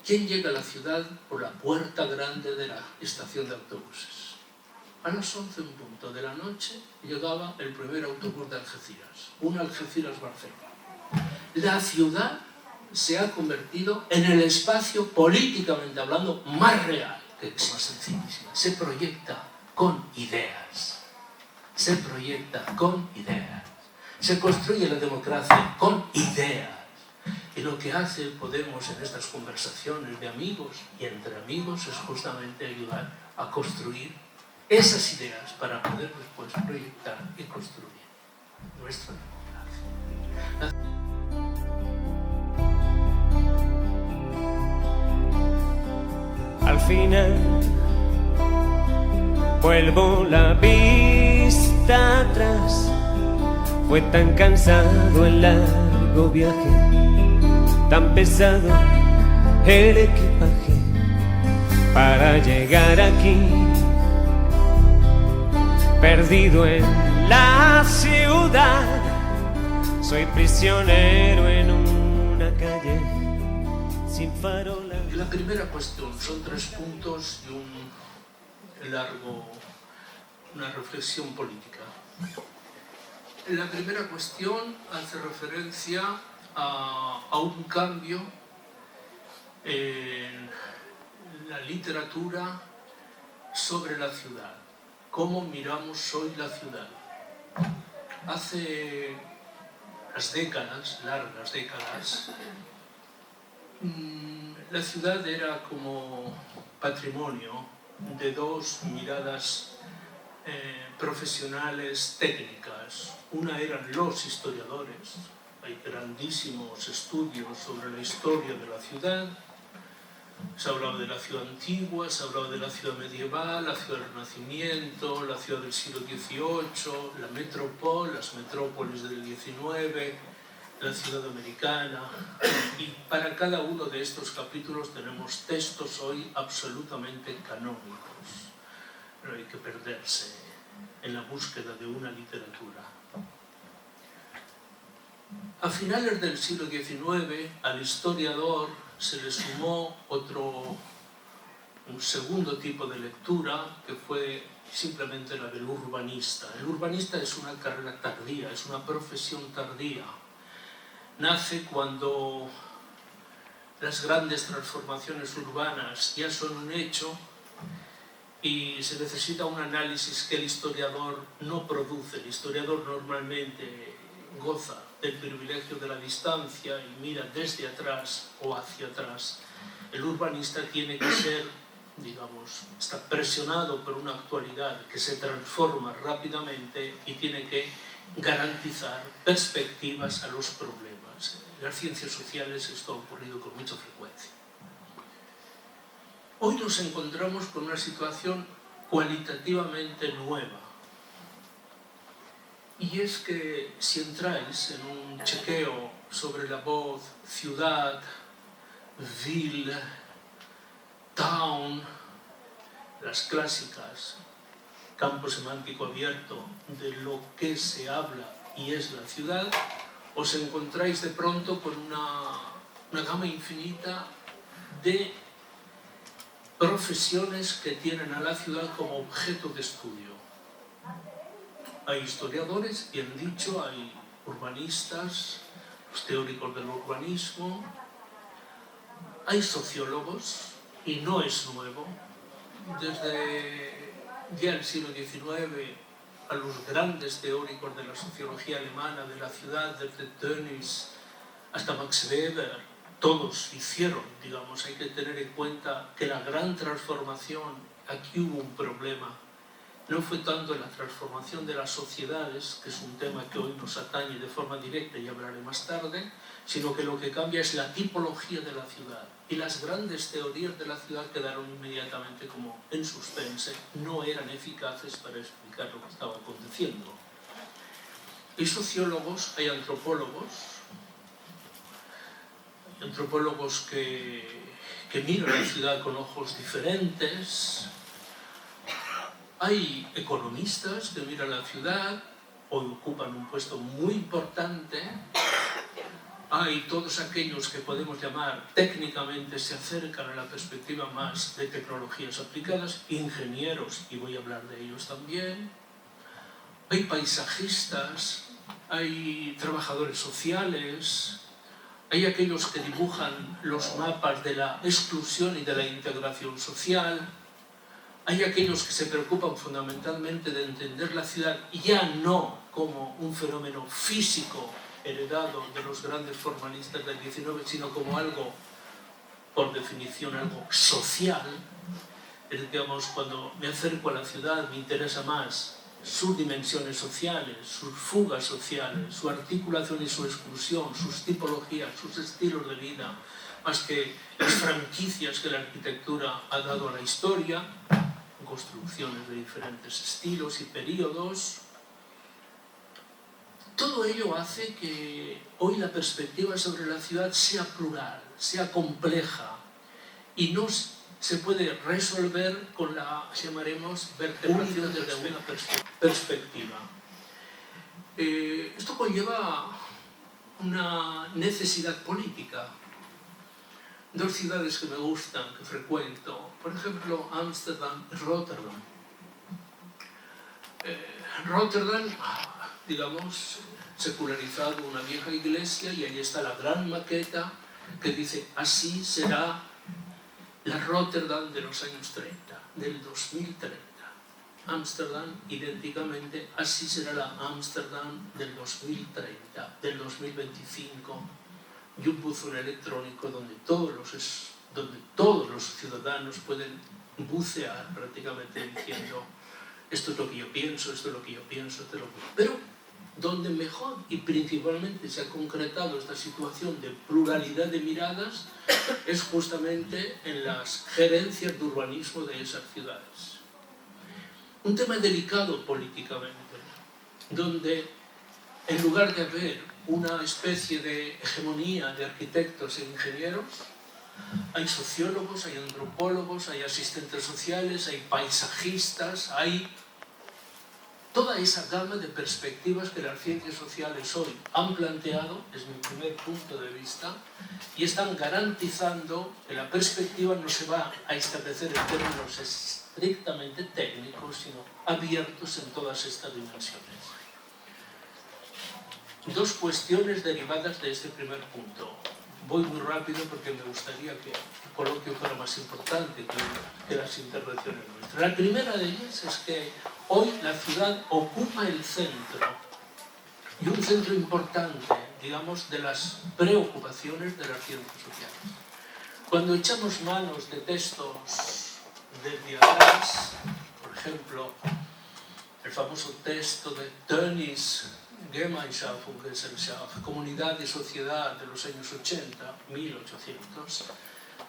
¿Quién llega a la ciudad por la puerta grande de la estación de autobuses? A las 11 en punto de la noche llegaba el primer autobús de Algeciras, un Algeciras-Barcelona. La ciudad se ha convertido en el espacio, políticamente hablando, más real, que es más sencillísima. Se proyecta con ideas. Se proyecta con ideas. Se construye la democracia con ideas. Y lo que hace Podemos en estas conversaciones de amigos y entre amigos es justamente ayudar a construir esas ideas para poder después proyectar y construir nuestra democracia. Al final vuelvo la vista atrás. Fue tan cansado el largo viaje, tan pesado el equipaje para llegar aquí. Perdido en la ciudad, soy prisionero en una calle sin farola. La primera cuestión son 3 puntos y una reflexión política. La primera cuestión hace referencia a un cambio en la literatura sobre la ciudad. ¿Cómo miramos hoy la ciudad? Hace las décadas, largas décadas, la ciudad era como patrimonio de 2 miradas profesionales técnicas. Una eran los historiadores, hay grandísimos estudios sobre la historia de la ciudad. Se ha hablado de la ciudad antigua, se ha hablado de la ciudad medieval, la ciudad del Renacimiento, la ciudad del siglo XVIII, la metrópole, las metrópolis del XIX, la ciudad americana. Y para cada uno de estos capítulos tenemos textos hoy absolutamente canónicos. No hay que perderse en la búsqueda de una literatura. A finales del siglo XIX, al historiador se le sumó un segundo tipo de lectura, que fue simplemente la del urbanista. El urbanista es una carrera tardía, es una profesión tardía. Nace cuando las grandes transformaciones urbanas ya son un hecho y se necesita un análisis que el historiador no produce. El historiador normalmente goza del privilegio de la distancia y mira desde atrás o hacia atrás. El urbanista tiene que ser, digamos, está presionado por una actualidad que se transforma rápidamente y tiene que garantizar perspectivas a los problemas. En las ciencias sociales esto ha ocurrido con mucha frecuencia. Hoy nos encontramos con una situación cualitativamente nueva. Y es que si entráis en un chequeo sobre la voz ciudad, ville, town, las clásicas, campo semántico abierto de lo que se habla y es la ciudad, os encontráis de pronto con una gama infinita de profesiones que tienen a la ciudad como objeto de estudio. Hay historiadores, bien dicho, hay urbanistas, los teóricos del urbanismo, hay sociólogos, y no es nuevo, desde ya el siglo XIX a los grandes teóricos de la sociología alemana de la ciudad, desde Tönnies hasta Max Weber, todos hicieron, digamos, hay que tener en cuenta que la gran transformación, aquí hubo un problema, no fue tanto la transformación de las sociedades, que es un tema que hoy nos atañe de forma directa y hablaré más tarde, sino que lo que cambia es la tipología de la ciudad. Y las grandes teorías de la ciudad quedaron inmediatamente como en suspense, no eran eficaces para explicar lo que estaba aconteciendo. Hay sociólogos, hay antropólogos que miran la ciudad con ojos diferentes. Hay economistas que miran la ciudad, hoy ocupan un puesto muy importante, hay sociólogos, hay antropólogos que miran la ciudad con ojos diferentes. Hay economistas que miran la ciudad, hoy ocupan un puesto muy importante. Hay economistas que miran la ciudad, hoy ocupan un puesto muy importante. Hay sociólogos, hay antropólogos que miran la ciudad con ojos diferentes. Hay economistas que miran la ciudad, hoy ocupan un puesto muy importante. hay todos aquellos que podemos llamar técnicamente se acercan a la perspectiva más de tecnologías aplicadas, ingenieros, y voy a hablar de ellos también, hay paisajistas, hay trabajadores sociales, hay aquellos que dibujan los mapas de la exclusión y de la integración social, hay aquellos que se preocupan fundamentalmente de entender la ciudad ya no como un fenómeno físico heredado de los grandes formalistas del XIX, sino como algo, por definición, algo social. Digamos, cuando me acerco a la ciudad me interesa más sus dimensiones sociales, sus fugas sociales, su articulación y su exclusión, sus tipologías, sus estilos de vida, más que las franquicias que la arquitectura ha dado a la historia, construcciones de diferentes estilos y periodos. Todo ello hace que hoy la perspectiva sobre la ciudad sea plural, sea compleja y no se puede resolver con la, llamaremos, vertebración desde una perspectiva. Esto conlleva una necesidad política. Dos ciudades que me gustan, que frecuento, por ejemplo, Ámsterdam y Rotterdam. Rotterdam, digamos, secularizado una vieja iglesia y ahí está la gran maqueta que dice así será la Rotterdam de los años 30, del 2030. Ámsterdam, idénticamente, así será la Ámsterdam del 2030, del 2025, y un buzón electrónico donde todos los ciudadanos pueden bucear prácticamente diciendo esto es lo que yo pienso, esto es lo que yo pienso, esto es lo que... Pero donde mejor y principalmente se ha concretado esta situación de pluralidad de miradas es justamente en las gerencias de urbanismo de esas ciudades. Un tema delicado políticamente, donde en lugar de haber una especie de hegemonía de arquitectos e ingenieros, hay sociólogos, hay antropólogos, hay asistentes sociales, hay paisajistas, hay toda esa gama de perspectivas que las ciencias sociales hoy han planteado, es mi primer punto de vista, y están garantizando que la perspectiva no se va a establecer en términos estrictamente técnicos, sino abiertos en todas estas dimensiones. Dos cuestiones derivadas de este primer punto. Voy muy rápido porque me gustaría que el coloquio fuera más importante que las intervenciones nuestras. La primera de ellas es que hoy la ciudad ocupa el centro, y un centro importante, digamos, de las preocupaciones de las ciencias sociales. Cuando echamos manos de textos desde atrás, por ejemplo, el famoso texto de Tönnies, Gemeinschaft und Gesellschaft, Comunidad y Sociedad de los años 80, 1800,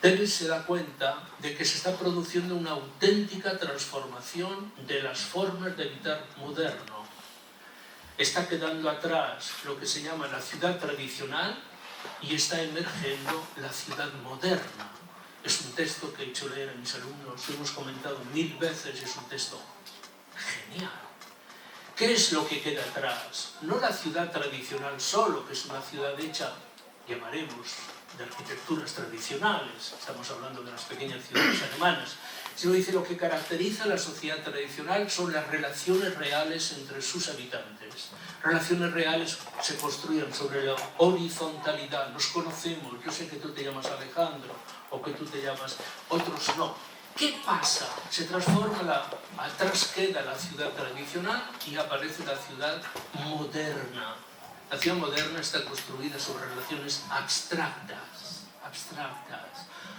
Tönnies se da cuenta de que se está produciendo una auténtica transformación de las formas de habitar moderno. Está quedando atrás lo que se llama la ciudad tradicional y está emergiendo la ciudad moderna. Es un texto que he hecho leer a mis alumnos, lo hemos comentado 1000 veces, es un texto genial. ¿Qué es lo que queda atrás? No la ciudad tradicional solo, que es una ciudad hecha, llamaremos, de arquitecturas tradicionales, estamos hablando de las pequeñas ciudades alemanas, sino dice lo que caracteriza a la sociedad tradicional son las relaciones reales entre sus habitantes. Relaciones reales se construyen sobre la horizontalidad, nos conocemos, yo sé que tú te llamas Alejandro, o que tú te llamas, otros no. ¿Qué pasa? Se transforma, atrás queda la ciudad tradicional y aparece la ciudad moderna. La ciudad moderna está construida sobre relaciones abstractas,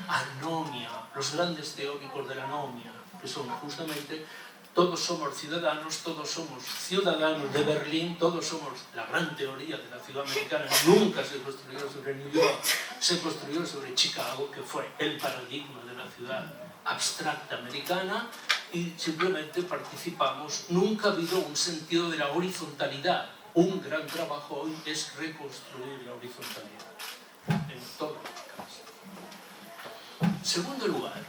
anomia, los grandes teóricos de la anomia, que son justamente todos somos ciudadanos de Berlín, todos somos la gran teoría de la ciudad americana, nunca se construyó sobre New York, se construyó sobre Chicago, que fue el paradigma de la ciudad abstracta americana, y simplemente participamos. Nunca ha habido un sentido de la horizontalidad. Un gran trabajo hoy es reconstruir la horizontalidad en todos los casos. En segundo lugar,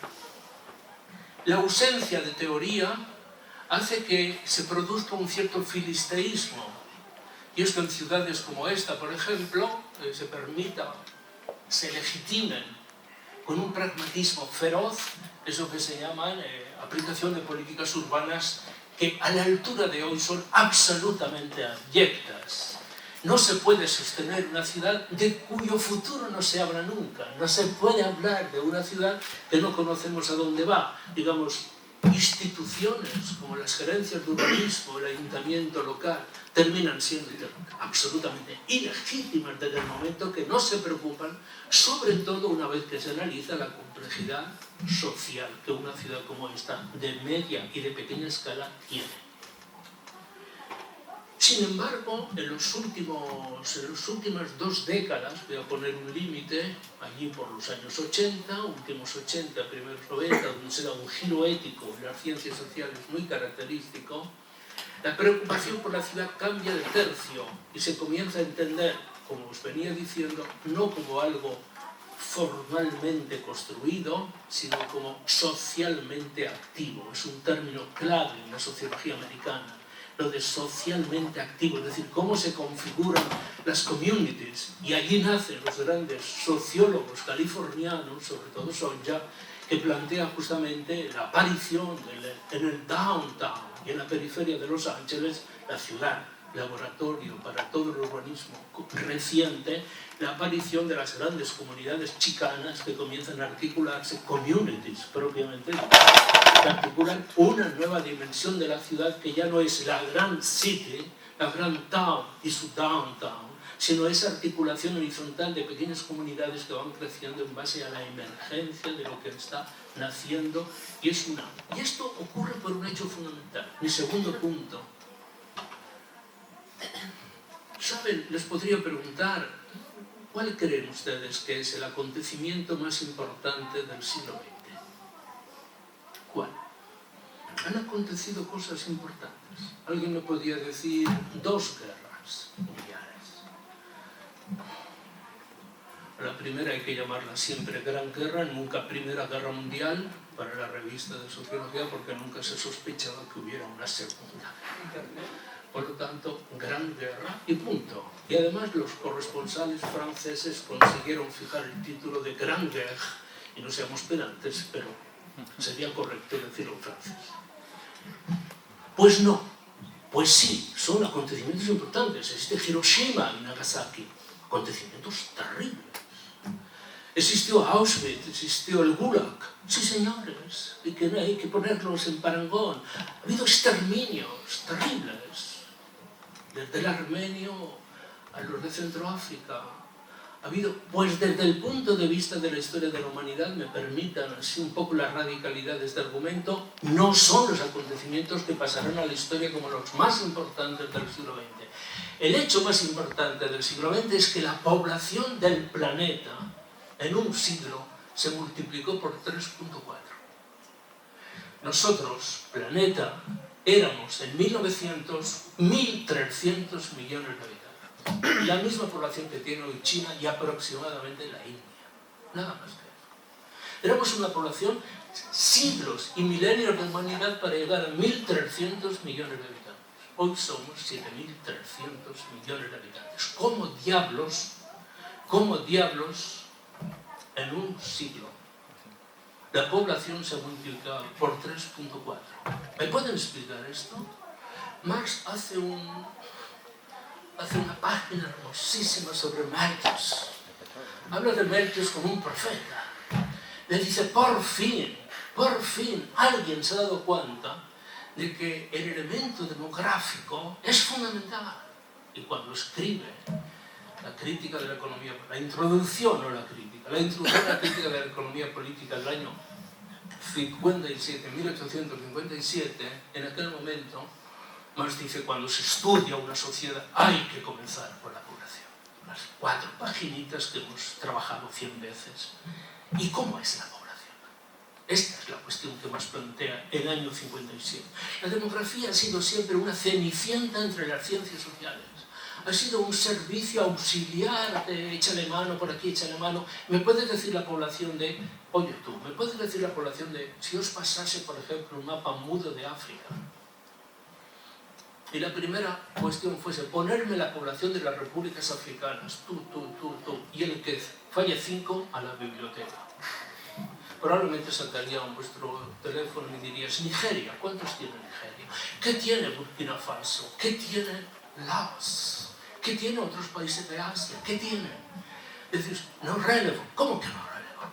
la ausencia de teoría hace que se produzca un cierto filisteísmo. Y es que en ciudades como esta, por ejemplo, se legitimen con un pragmatismo feroz eso que se llama aplicación de políticas urbanas que a la altura de hoy son absolutamente abyectas. No se puede sostener una ciudad de cuyo futuro no se habla nunca. No se puede hablar de una ciudad que no conocemos a dónde va. Digamos, instituciones como las gerencias de urbanismo, el ayuntamiento local, terminan siendo absolutamente ilegítimas desde el momento que no se preocupan, sobre todo una vez que se analiza la complejidad social que una ciudad como esta, de media y de pequeña escala, tiene. Sin embargo, en las últimas 2 décadas, voy a poner un límite, allí por los años 80, últimos 80, primeros 90, donde se da un giro ético en las ciencias sociales muy característico, la preocupación por la ciudad cambia de tercio y se comienza a entender, como os venía diciendo, no como algo formalmente construido, sino como socialmente activo. Es un término clave en la sociología americana. Lo de socialmente activo, es decir, cómo se configuran las communities. Y allí nacen los grandes sociólogos californianos, sobre todo Sonja, que plantea justamente la aparición en el downtown y en la periferia de Los Ángeles, la ciudad, laboratorio para todo el urbanismo reciente, la aparición de las grandes comunidades chicanas que comienzan a articularse, communities propiamente, que articulan una nueva dimensión de la ciudad que ya no es la gran city, la gran town y su downtown, sino esa articulación horizontal de pequeñas comunidades que van creciendo en base a la emergencia de lo que está naciendo, y esto ocurre por un hecho fundamental. Mi segundo punto. ¿Saben? Les podría preguntar, ¿cuál creen ustedes que es el acontecimiento más importante del siglo XX? ¿Cuál? Han acontecido cosas importantes. Alguien me podría decir 2 guerras mundiales. La primera hay que llamarla siempre Gran Guerra, nunca Primera Guerra Mundial, para la revista de Sociología, porque nunca se sospechaba que hubiera una segunda. Por lo tanto, Gran Guerra y punto. Y además los corresponsales franceses consiguieron fijar el título de Gran Guerre, y no seamos pedantes, pero sería correcto decirlo en francés. Pues no, pues sí, son acontecimientos importantes. Existe Hiroshima y Nagasaki, acontecimientos terribles. Existió Auschwitz, existió el Gulag. Sí, señores, y que hay que ponerlos en parangón. Ha habido exterminios terribles, desde el armenio a los de Centroáfrica. Ha habido, pues desde el punto de vista de la historia de la humanidad, me permitan así un poco la radicalidad de este argumento, no son los acontecimientos que pasarán a la historia como los más importantes del siglo XX. El hecho más importante del siglo XX es que la población del planeta en un siglo se multiplicó por 3.4. Nosotros, planeta, éramos en 1900 1.300 millones de habitantes. La misma población que tiene hoy China y aproximadamente la India. Nada más que eso. Éramos una población, siglos y milenios de humanidad para llegar a 1.300 millones de habitantes. Hoy somos 7.300 millones de habitantes. ¿Cómo diablos en un siglo la población se ha multiplicado por 3.4? ¿Me pueden explicar esto? Marx hace una página hermosísima sobre Malthus. Habla de Malthus como un profeta. Le dice, por fin, alguien se ha dado cuenta de que el elemento demográfico es fundamental. Y cuando escribe la crítica de la economía, la introducción a la crítica de la economía política del año 1857, en aquel momento, Marx dice, cuando se estudia una sociedad hay que comenzar por la población. Las 4 paginitas que hemos trabajado 100 veces. ¿Y cómo es la población? Esta es la cuestión que más plantea el año 57. La demografía ha sido siempre una cenicienta entre las ciencias sociales. Ha sido un servicio auxiliar de échale mano por aquí, échale mano. ¿Me puedes decir la población de... Oye tú, ¿me puedes decir la población de... Si os pasase, por ejemplo, un mapa mudo de África? Y la primera cuestión fuese ponerme la población de las repúblicas africanas, tú, y el que falle 5 a la biblioteca. Probablemente sacaría vuestro teléfono y dirías, Nigeria, ¿cuántos tiene Nigeria? ¿Qué tiene Burkina Faso? ¿Qué tiene Laos? ¿Qué tiene otros países de Asia? ¿Qué tiene? Decís, no relevo. ¿Cómo que no relevo?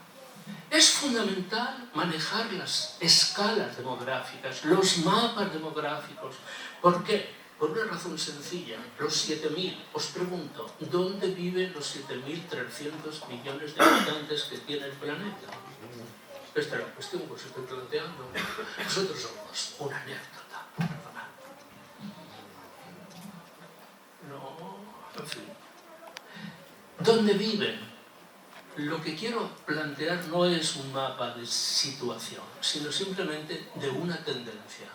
Es fundamental manejar las escalas demográficas, los mapas demográficos. ¿Por qué? Por una razón sencilla. Los 7.000, os pregunto, ¿dónde viven los 7.300 millones de habitantes que tiene el planeta? Esta es la cuestión que os estoy planteando. Nosotros somos una anécdota. Perdonad. No, en fin. ¿Dónde viven? Lo que quiero plantear no es un mapa de situación, sino simplemente de una tendencia.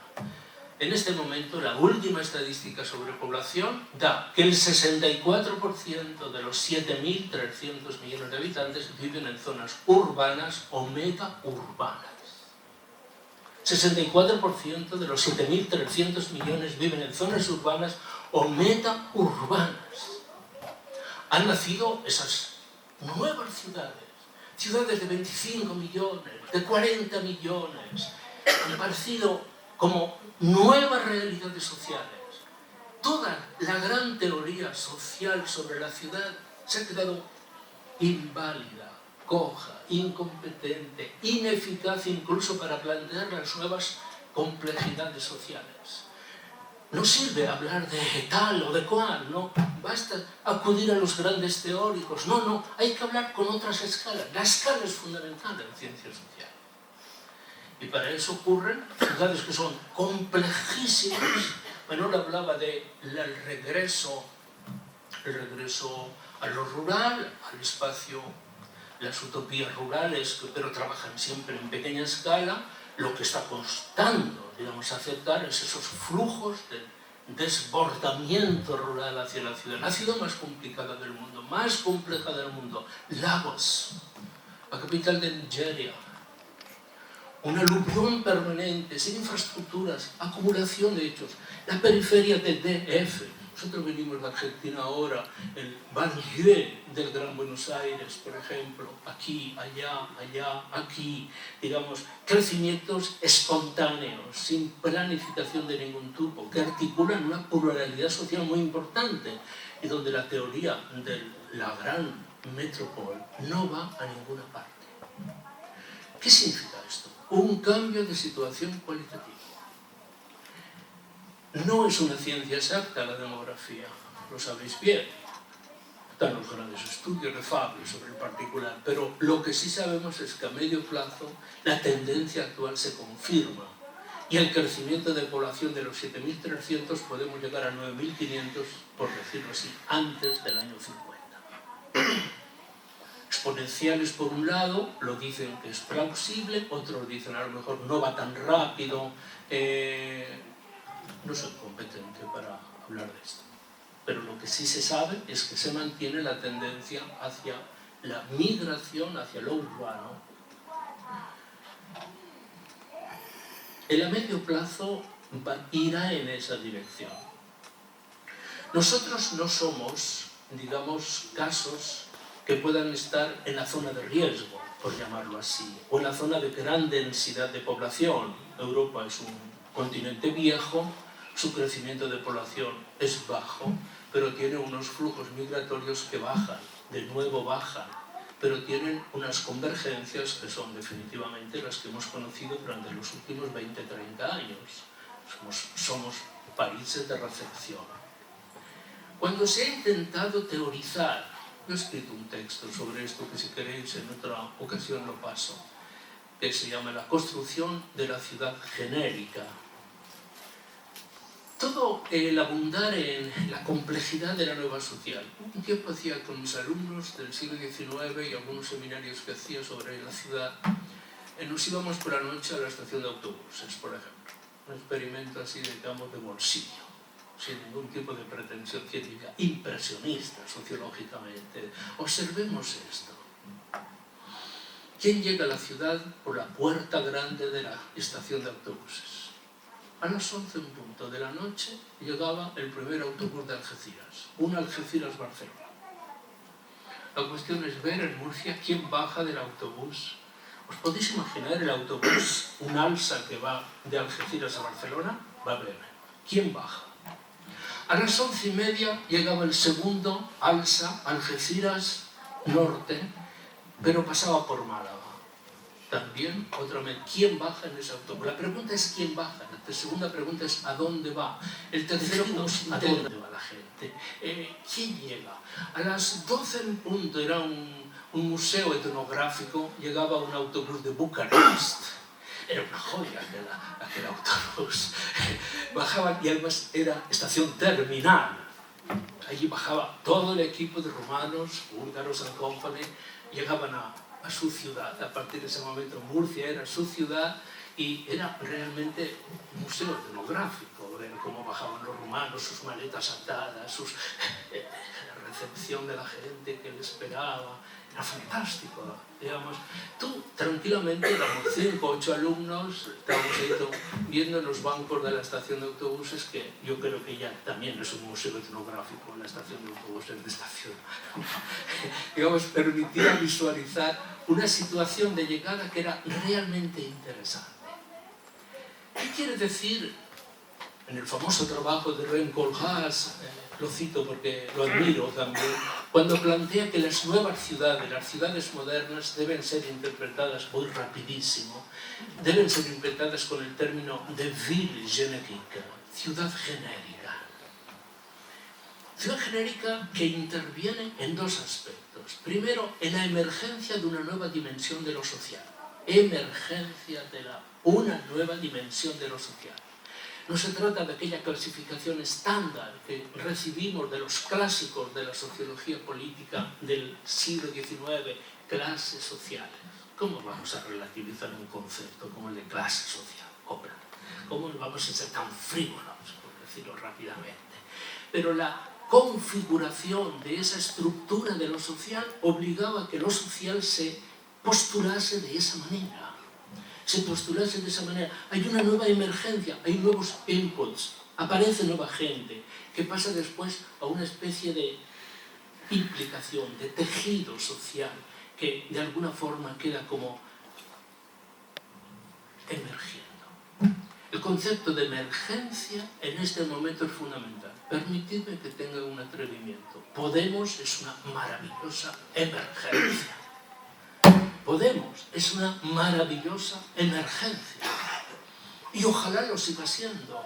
En este momento, la última estadística sobre población da que el 64% de los 7.300 millones de habitantes viven en zonas urbanas o megaurbanas. 64% de los 7.300 millones viven en zonas urbanas o megaurbanas. Han nacido esas nuevas ciudades de 25 millones, de 40 millones, han aparecido como nuevas realidades sociales. Toda la gran teoría social sobre la ciudad se ha quedado inválida, coja, incompetente, ineficaz incluso para plantear las nuevas complejidades sociales. No sirve hablar de tal o de cual, no basta acudir a los grandes teóricos, no, hay que hablar con otras escalas. La escala es fundamental en ciencias sociales. Y para eso ocurren ciudades que son complejísimas. Manuel hablaba del regreso a lo rural, al espacio, las utopías rurales, pero trabajan siempre en pequeña escala. Lo que está costando, digamos, aceptar es esos flujos de desbordamiento rural hacia la ciudad más complicada del mundo, más compleja del mundo, Lagos, la capital de Nigeria. Un aluvión permanente, sin infraestructuras, acumulación de hechos. La periferia de DF. Nosotros venimos de Argentina ahora, el banlieue del Gran Buenos Aires, por ejemplo, aquí, allá, aquí, digamos, crecimientos espontáneos, sin planificación de ningún tipo, que articulan una pluralidad social muy importante y donde la teoría de la gran metrópoli no va a ninguna parte. ¿Qué significa esto? Un cambio de situación cualitativa. No es una ciencia exacta la demografía, lo sabéis bien. Están los grandes estudios de Fabio sobre el particular, pero lo que sí sabemos es que a medio plazo la tendencia actual se confirma y el crecimiento de población de los 7.300 podemos llegar a 9.500, por decirlo así, antes del año 50. Exponenciales por un lado, lo dicen que es plausible, otros dicen a lo mejor no va tan rápido. No soy competente para hablar de esto, pero lo que sí se sabe es que se mantiene la tendencia hacia la migración hacia lo urbano. El a medio plazo irá en esa dirección. Nosotros no somos, digamos, casos que puedan estar en la zona de riesgo, por llamarlo así, o en la zona de gran densidad de población. Europa es un continente viejo, su crecimiento de población es bajo, pero tiene unos flujos migratorios que bajan, de nuevo bajan, pero tienen unas convergencias que son definitivamente las que hemos conocido durante los últimos 20-30 años. Somos países de recepción. Cuando se ha intentado teorizar, yo he escrito un texto sobre esto que si queréis en otra ocasión lo paso, que se llama La construcción de la ciudad genérica. Todo el abundar en la complejidad de la nueva social. Un tiempo hacía con mis alumnos del siglo XIX y algunos seminarios que hacía sobre la ciudad, nos íbamos por la noche a la estación de autobuses, por ejemplo. Un experimento así, digamos, de bolsillo, sin ningún tipo de pretensión científica, impresionista sociológicamente. Observemos esto. ¿Quién llega a la ciudad por la puerta grande de la estación de autobuses? A las 11 en punto de la noche llegaba el primer autobús de Algeciras, un Algeciras-Barcelona. La cuestión es ver en Murcia quién baja del autobús. ¿Os podéis imaginar el autobús, un alsa que va de Algeciras a Barcelona? Va breve. ¿Quién baja? A las 11:30 llegaba el segundo alsa, Algeciras Norte, pero pasaba por Málaga. También, otra vez, ¿quién baja en ese autobús? La pregunta es ¿quién baja? La segunda pregunta es ¿a dónde va? El tercero, ¿a dónde va la gente? ¿Quién llega? A las 12 en punto, era un museo etnográfico, llegaba un autobús de Bucarest. Era una joya aquel autobús. Bajaban, y además era estación terminal. Allí bajaba todo el equipo de rumanos, búlgaros and company, llegaban a su ciudad. A partir de ese momento Murcia era su ciudad y era realmente un museo etnográfico, ver cómo bajaban los rumanos, sus maletas atadas, la recepción de la gente que les esperaba. Era fantástico, digamos. Tú, tranquilamente, éramos 5 o 8 alumnos, estábamos ahí viendo en los bancos de la estación de autobuses, que yo creo que ya también es un museo etnográfico, la estación de autobuses de estación. Digamos, permitía visualizar una situación de llegada que era realmente interesante. ¿Qué quiere decir? En el famoso trabajo de Rem Koolhaas, lo cito porque lo admiro también, cuando plantea que las nuevas ciudades, las ciudades modernas, deben ser interpretadas muy rapidísimo, deben ser interpretadas con el término de ville générique, ciudad genérica. Ciudad genérica que interviene en dos aspectos. Primero, en la emergencia de una nueva dimensión de lo social. Emergencia de una nueva dimensión de lo social. No se trata de aquella clasificación estándar que recibimos de los clásicos de la sociología política del siglo XIX, clases sociales. ¿Cómo vamos a relativizar un concepto como el de clase social? ¿Cómo vamos a ser tan frívolos, por decirlo rápidamente? Pero la configuración de esa estructura de lo social obligaba a que lo social se postulase de esa manera. Hay una nueva emergencia, hay nuevos inputs, aparece nueva gente, que pasa después a una especie de implicación, de tejido social, que de alguna forma queda como emergiendo. El concepto de emergencia en este momento es fundamental. Permitidme que tenga un atrevimiento. Podemos es una maravillosa emergencia. Podemos es una maravillosa emergencia. Y ojalá lo siga siendo.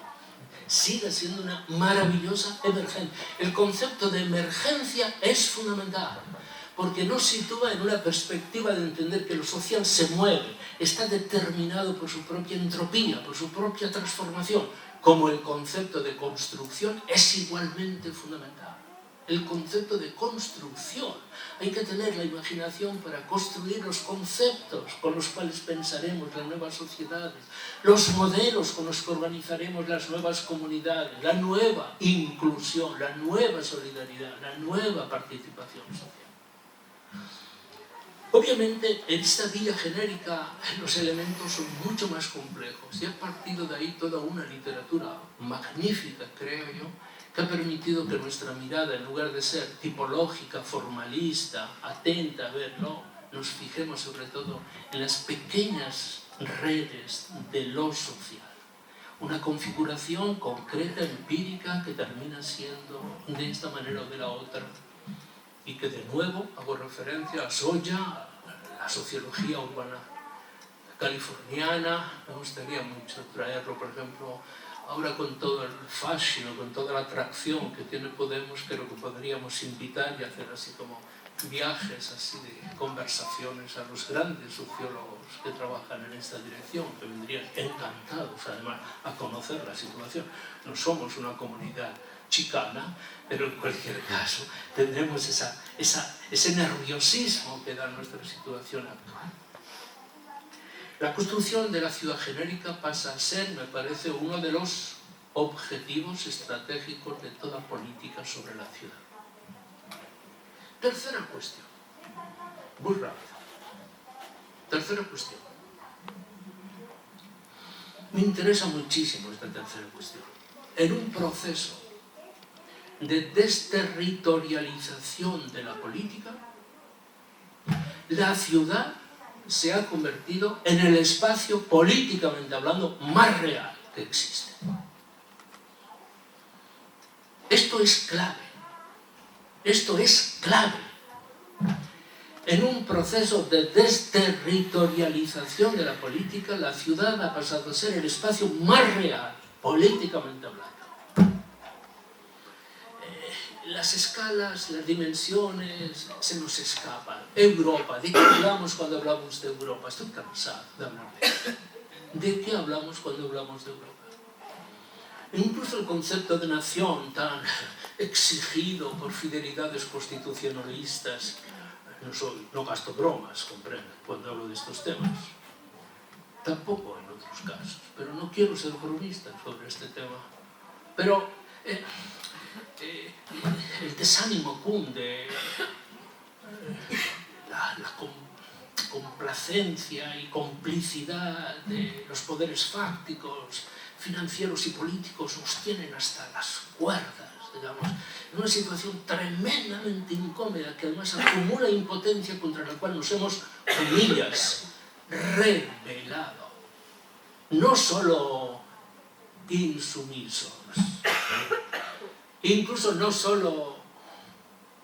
Siga siendo una maravillosa emergencia. El concepto de emergencia es fundamental, porque nos sitúa en una perspectiva de entender que lo social se mueve, está determinado por su propia entropía, por su propia transformación, como el concepto de construcción es igualmente fundamental. El concepto de construcción. Hay que tener la imaginación para construir los conceptos con los cuales pensaremos las nuevas sociedades, los modelos con los que organizaremos las nuevas comunidades, la nueva inclusión, la nueva solidaridad, la nueva participación social. Obviamente, en esta vía genérica los elementos son mucho más complejos y ha partido de ahí toda una literatura magnífica, creo yo, que ha permitido que nuestra mirada, en lugar de ser tipológica, formalista, atenta a verlo, nos fijemos sobre todo en las pequeñas redes de lo social. Una configuración concreta, empírica, que termina siendo de esta manera o de la otra. Y que de nuevo hago referencia a Soya, a la sociología urbana californiana. Me gustaría mucho traerlo, por ejemplo, ahora con todo el fascino, con toda la atracción que tiene Podemos, creo que podríamos invitar y hacer así como viajes así de conversaciones a los grandes sociólogos que trabajan en esta dirección, que vendrían encantados además a conocer la situación. No somos una comunidad chicana, pero en cualquier caso tendremos ese nerviosismo que da nuestra situación actual. La construcción de la ciudad genérica pasa a ser, me parece, uno de los objetivos estratégicos de toda política sobre la ciudad. Tercera cuestión, muy rápida. Tercera cuestión. Me interesa muchísimo esta tercera cuestión. En un proceso de desterritorialización de la política, la ciudad se ha convertido en el espacio, políticamente hablando, más real que existe. Esto es clave. Esto es clave. En un proceso de desterritorialización de la política, la ciudad ha pasado a ser el espacio más real, políticamente hablando. Las escalas, las dimensiones se nos escapan. Europa, ¿de qué hablamos cuando hablamos de Europa? Estoy cansado de hablar de eso. ¿De qué hablamos cuando hablamos de Europa? Incluso el concepto de nación tan exigido por fidelidades constitucionalistas, no gasto bromas, comprenden, cuando hablo de estos temas. Tampoco en otros casos, pero no quiero ser bromista sobre este tema. Pero el desánimo cunde, la complacencia y complicidad de los poderes fácticos, financieros y políticos nos tienen hasta las cuerdas, digamos, en una situación tremendamente incómoda que además acumula impotencia contra la cual nos hemos, comillas, rebelado. No solo insumisos, incluso no solo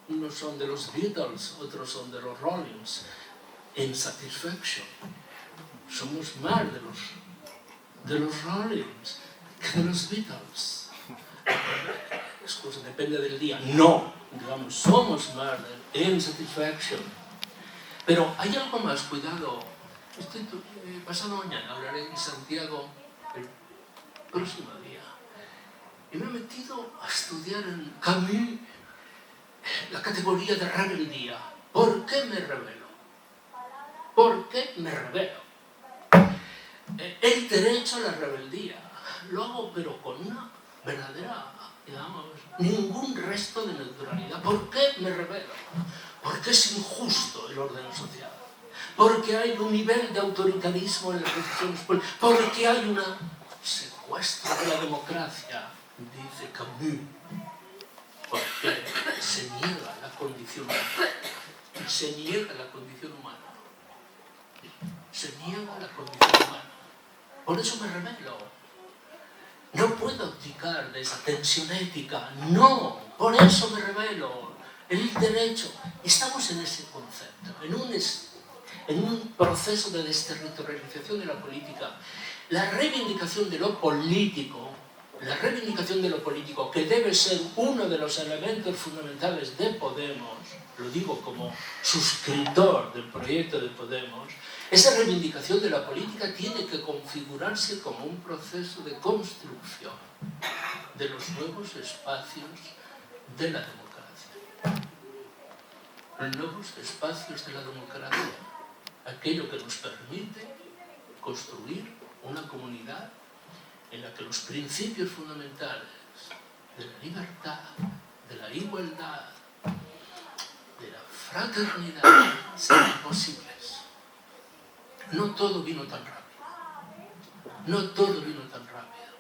unos son de los Beatles, otros son de los Rollins, en Satisfaction. Somos más de los Rollins que de los Beatles. Excusa, depende del día. No, digamos, somos más en Satisfaction. Pero hay algo más, cuidado. Pasado mañana hablaré en Santiago el próximo día. Y me he metido a estudiar en Camus la categoría de rebeldía. ¿Por qué me rebelo? ¿Por qué me rebelo? El derecho a la rebeldía. Lo hago, pero con una verdadera, digamos, ningún resto de neutralidad. ¿Por qué me rebelo? Porque es injusto el orden social. Porque hay un nivel de autoritarismo en las decisiones políticas. Porque hay un secuestro de la democracia, dice Camus. Porque se niega la condición humana. Se niega la condición humana. Se niega la condición humana. Por eso me rebelo. No puedo abdicar de esa tensión ética. No, por eso me rebelo. El derecho. Estamos en ese concepto, en un proceso de desterritorialización de la política. La reivindicación de lo político, que debe ser uno de los elementos fundamentales de Podemos, lo digo como suscriptor del proyecto de Podemos, esa reivindicación de la política tiene que configurarse como un proceso de construcción de los nuevos espacios de la democracia. Los nuevos espacios de la democracia, aquello que nos permite construir una comunidad en la que los principios fundamentales de la libertad, de la igualdad, de la fraternidad sean posibles. No todo vino tan rápido. No todo vino tan rápido.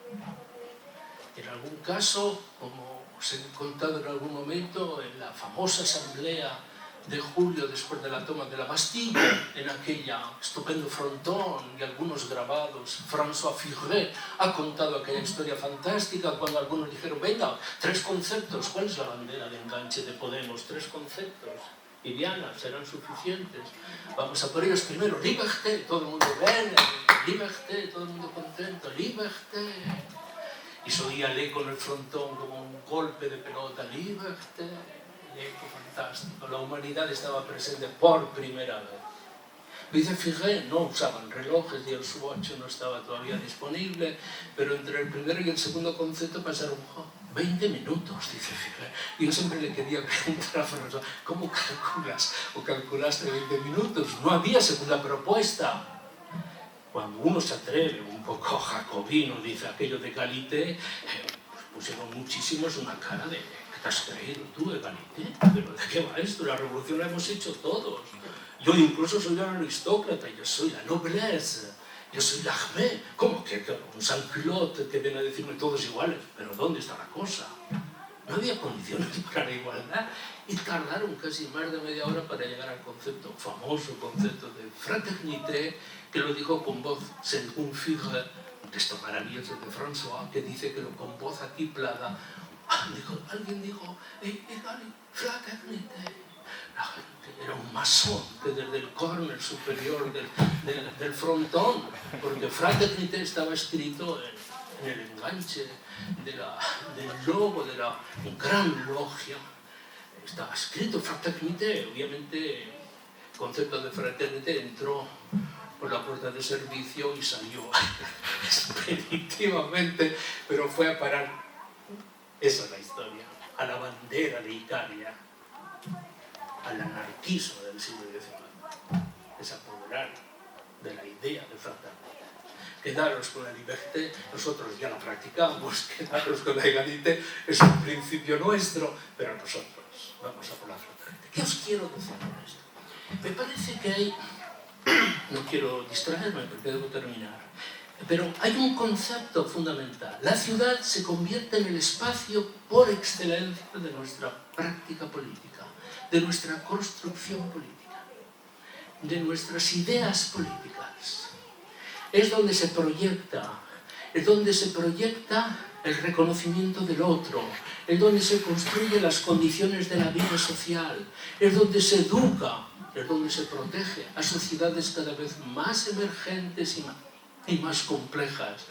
En algún caso, como os he contado en algún momento, en la famosa asamblea de julio después de la toma de la Bastilla, en aquella estupendo frontón y algunos grabados, François Furet ha contado aquella historia fantástica cuando algunos dijeron, venga, 3 conceptos, ¿cuál es la bandera de enganche de Podemos? 3 conceptos. Y Diana, serán suficientes. Vamos a por ellos primero, liberté, todo el mundo ven, liberté, todo el mundo contento, liberté. Y se oía el eco en el frontón como un golpe de pelota, liberté, el eco fantástico. La humanidad estaba presente por primera vez. Dice Furet, no usaban relojes y el Swatch no estaba todavía disponible, pero entre el primero y el segundo concepto pasaron 20 minutos, dice Furet. Y yo siempre le quería preguntar a François, ¿cómo calculas o calculaste 20 minutos? No había segunda propuesta. Cuando uno se atreve, un poco jacobino, dice aquello de Egalité, pues pusieron muchísimos una cara de, ¿qué te has creído tú, Egalité? ¿Pero de qué va esto? La revolución la hemos hecho todos. Yo incluso soy un aristócrata, yo soy la nobleza. yo soy Lachmé, ¿cómo que un Saint-Claude que viene a decirme todos iguales? Pero ¿dónde está la cosa? No había condiciones para la igualdad y tardaron casi más de media hora para llegar al concepto, famoso concepto de fraternité, que lo dijo con voz según Führer, un texto maravilloso de François, que dice que con voz atiplada, alguien dijo, fraternité. La gente era un masón que desde el corner superior del frontón, porque fraternité estaba escrito en el enganche del logo de la gran logia, estaba escrito fraternité. Obviamente el concepto de fraternité entró por la puerta de servicio y salió expeditivamente, pero fue a parar, esa es la historia, a la bandera de Italia, al anarquismo del siglo XIX, es apoderar de la idea de fraternidad. Quedaros con la liberté, nosotros ya la practicamos, quedaros con la égalité, es un principio nuestro, pero nosotros vamos a por la fraternidad. ¿Qué os quiero decir con esto? Me parece que hay, no quiero distraerme porque debo terminar, pero hay un concepto fundamental. La ciudad se convierte en el espacio por excelencia de nuestra práctica política, de nuestra construcción política, de nuestras ideas políticas. Es donde se proyecta el reconocimiento del otro, es donde se construyen las condiciones de la vida social, es donde se educa, es donde se protege a sociedades cada vez más emergentes y más complejas.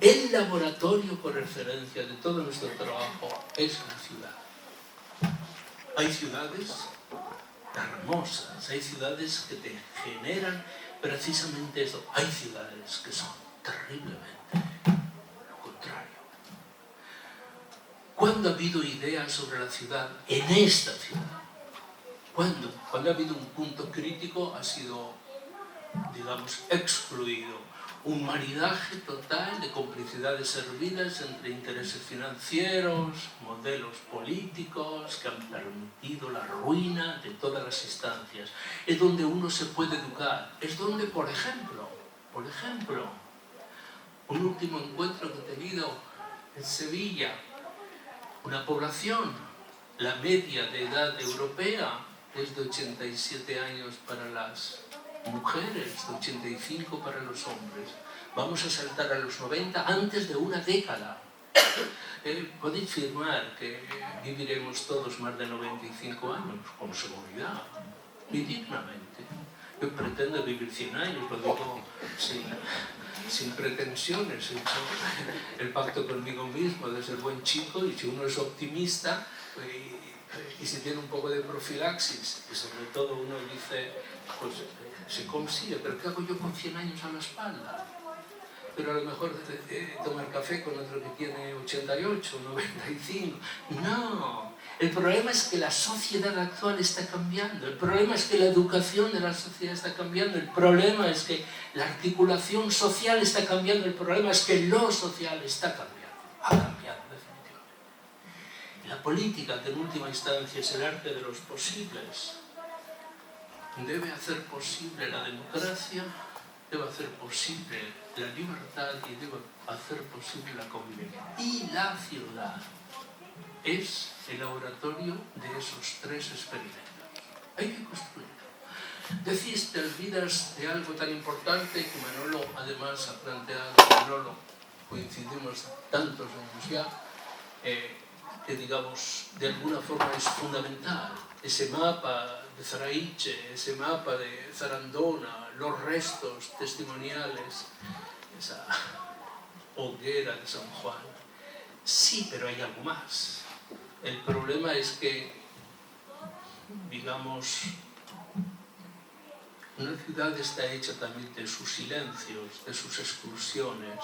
El laboratorio por excelencia de todo nuestro trabajo es la ciudad. Hay ciudades hermosas, hay ciudades que te generan precisamente eso. Hay ciudades que son terriblemente lo contrario. ¿Cuándo ha habido ideas sobre la ciudad en esta ciudad? ¿Cuándo? Cuando ha habido un punto crítico ha sido, digamos, excluido. Un maridaje total de complicidades servidas entre intereses financieros, modelos políticos que han permitido la ruina de todas las instancias. Es donde uno se puede educar. Es donde, por ejemplo, un último encuentro que he tenido en Sevilla, una población, la media de edad europea es de 87 años para las mujeres, de 85 para los hombres. Vamos a saltar a los 90 antes de una década. Podéis firmar que viviremos todos más de 95 años, con seguridad y dignamente. Yo pretendo vivir 100 años, lo digo sin pretensiones. He hecho el pacto conmigo mismo de ser buen chico, y si uno es optimista y si tiene un poco de profilaxis, y sobre todo uno dice, pues se consigue, pero ¿qué hago yo con 100 años a la espalda? Pero a lo mejor tomar café con otro que tiene 88, 95. No, el problema es que la sociedad actual está cambiando, el problema es que la educación de la sociedad está cambiando, el problema es que la articulación social está cambiando, el problema es que lo social está cambiando, ha cambiado definitivamente. Y la política, que en última instancia es el arte de los posibles, debe hacer posible la democracia, debe hacer posible la libertad y debe hacer posible la convivencia. Y la ciudad es el laboratorio de esos tres experimentos. Hay que construirlo. Decís, te olvidas de algo tan importante que Manolo además ha planteado, Manolo, coincidimos tantos años ya, que digamos de alguna forma es fundamental. Ese mapa de Zaraiche, ese mapa de Zarandona, los restos testimoniales, esa hoguera de San Juan. Sí, pero hay algo más. El problema es que, digamos, una ciudad está hecha también de sus silencios, de sus exclusiones,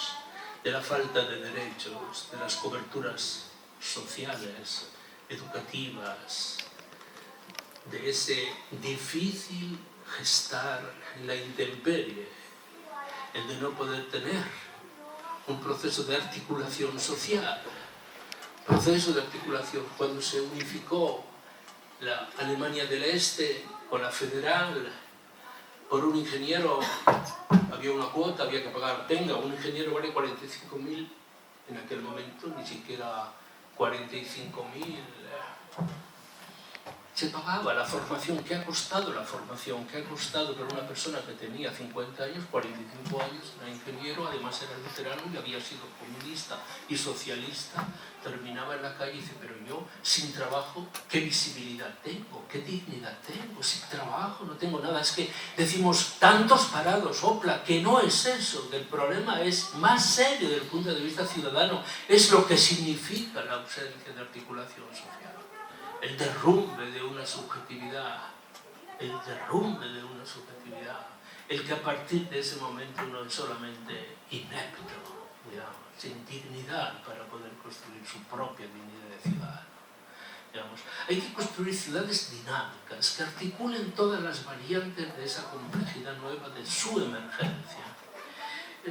de la falta de derechos, de las coberturas sociales, educativas, de ese difícil gestar en la intemperie, el de no poder tener un proceso de articulación social. Proceso de articulación cuando se unificó la Alemania del Este con la federal por un ingeniero había una cuota, había que pagar. Tenga, un ingeniero vale 45.000 en aquel momento, ni siquiera 45.000. Se pagaba la formación. ¿Qué ha costado la formación? ¿Qué ha costado para una persona que tenía 50 años, 45 años, era ingeniero, además era luterano y había sido comunista y socialista? Terminaba en la calle y dice, pero yo sin trabajo, ¿qué visibilidad tengo? ¿Qué dignidad tengo? Sin trabajo no tengo nada. Es que decimos tantos parados, opla, que no es eso, que el problema es más serio desde el punto de vista ciudadano, es lo que significa la ausencia de articulación social. El derrumbe de una subjetividad, el que a partir de ese momento uno es solamente inepto, digamos, sin dignidad para poder construir su propia dignidad de ciudadano. Digamos, hay que construir ciudades dinámicas que articulen todas las variantes de esa complejidad nueva de su emergencia.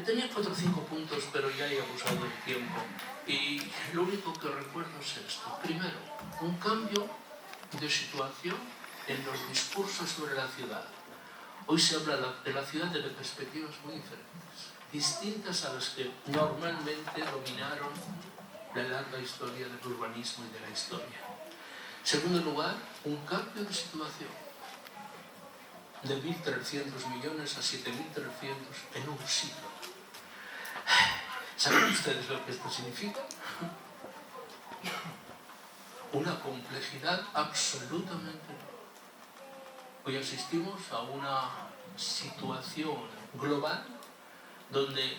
Tenía 4 o 5 puntos, pero ya he abusado del tiempo. Y lo único que recuerdo es esto. Primero, un cambio de situación en los discursos sobre la ciudad. Hoy se habla de la ciudad desde perspectivas muy diferentes, distintas a las que normalmente dominaron la larga historia del urbanismo y de la historia. En segundo lugar, un cambio de situación. De 1.300 millones a 7.300 en un siglo. ¿Saben ustedes lo que esto significa? Una complejidad absolutamente nueva. Hoy asistimos a una situación global donde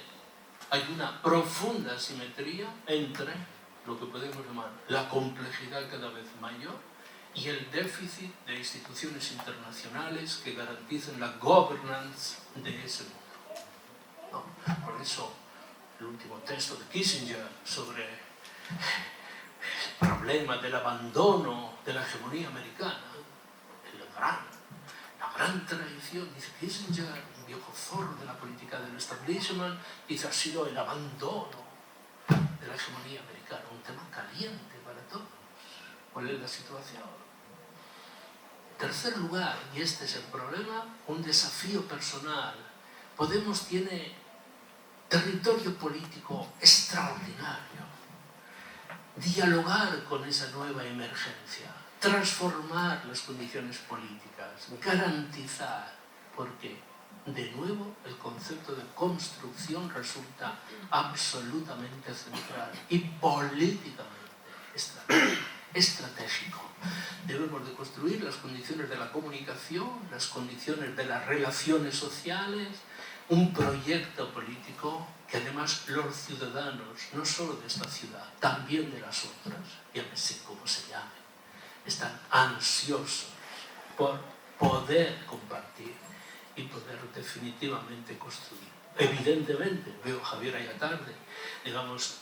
hay una profunda asimetría entre lo que podemos llamar la complejidad cada vez mayor y el déficit de instituciones internacionales que garanticen la governance de ese mundo. ¿No? Por eso, el último texto de Kissinger sobre el problema del abandono de la hegemonía americana, la gran tradición, dice Kissinger, un viejo zorro de la política del establishment, dice, ha sido el abandono de la hegemonía americana, un tema caliente para todos. ¿Cuál es la situación? En tercer lugar, y este es el problema, un desafío personal. Podemos tiene territorio político extraordinario. Dialogar con esa nueva emergencia, transformar las condiciones políticas, garantizar, porque de nuevo el concepto de construcción resulta absolutamente central y políticamente estratégico. Debemos de construir las condiciones de la comunicación, las condiciones de las relaciones sociales, un proyecto político que además los ciudadanos, no solo de esta ciudad, también de las otras, llámese como se llame, están ansiosos por poder compartir y poder definitivamente construir. Evidentemente, veo a Javier allá tarde, digamos,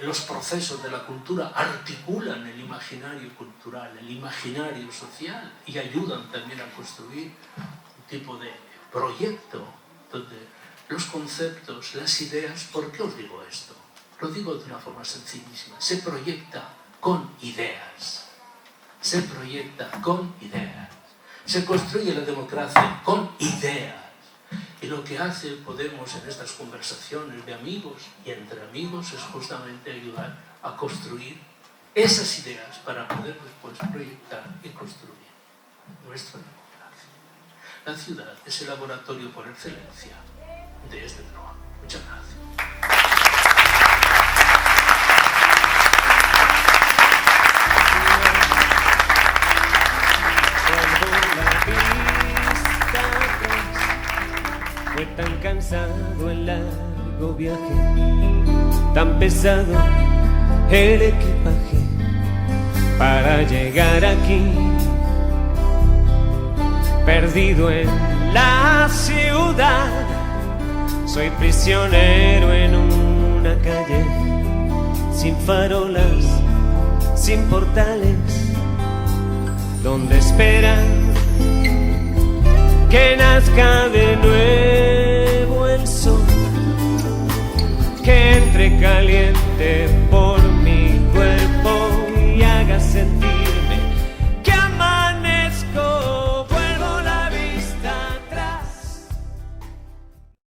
los procesos de la cultura articulan el imaginario cultural, el imaginario social y ayudan también a construir un tipo de proyecto donde los conceptos, las ideas, ¿por qué os digo esto? Lo digo de una forma sencillísima, se proyecta con ideas, se proyecta con ideas, se construye la democracia con ideas. Y lo que hace Podemos en estas conversaciones de amigos y entre amigos es justamente ayudar a construir esas ideas para poder después proyectar y construir nuestra democracia. La ciudad es el laboratorio por excelencia de este trabajo. Muchas gracias. Fue tan cansado el largo viaje, tan pesado el equipaje para llegar aquí, perdido en la ciudad. Soy prisionero en una calle, sin farolas, sin portales, donde esperan que nazca de nuevo el sol, que entre caliente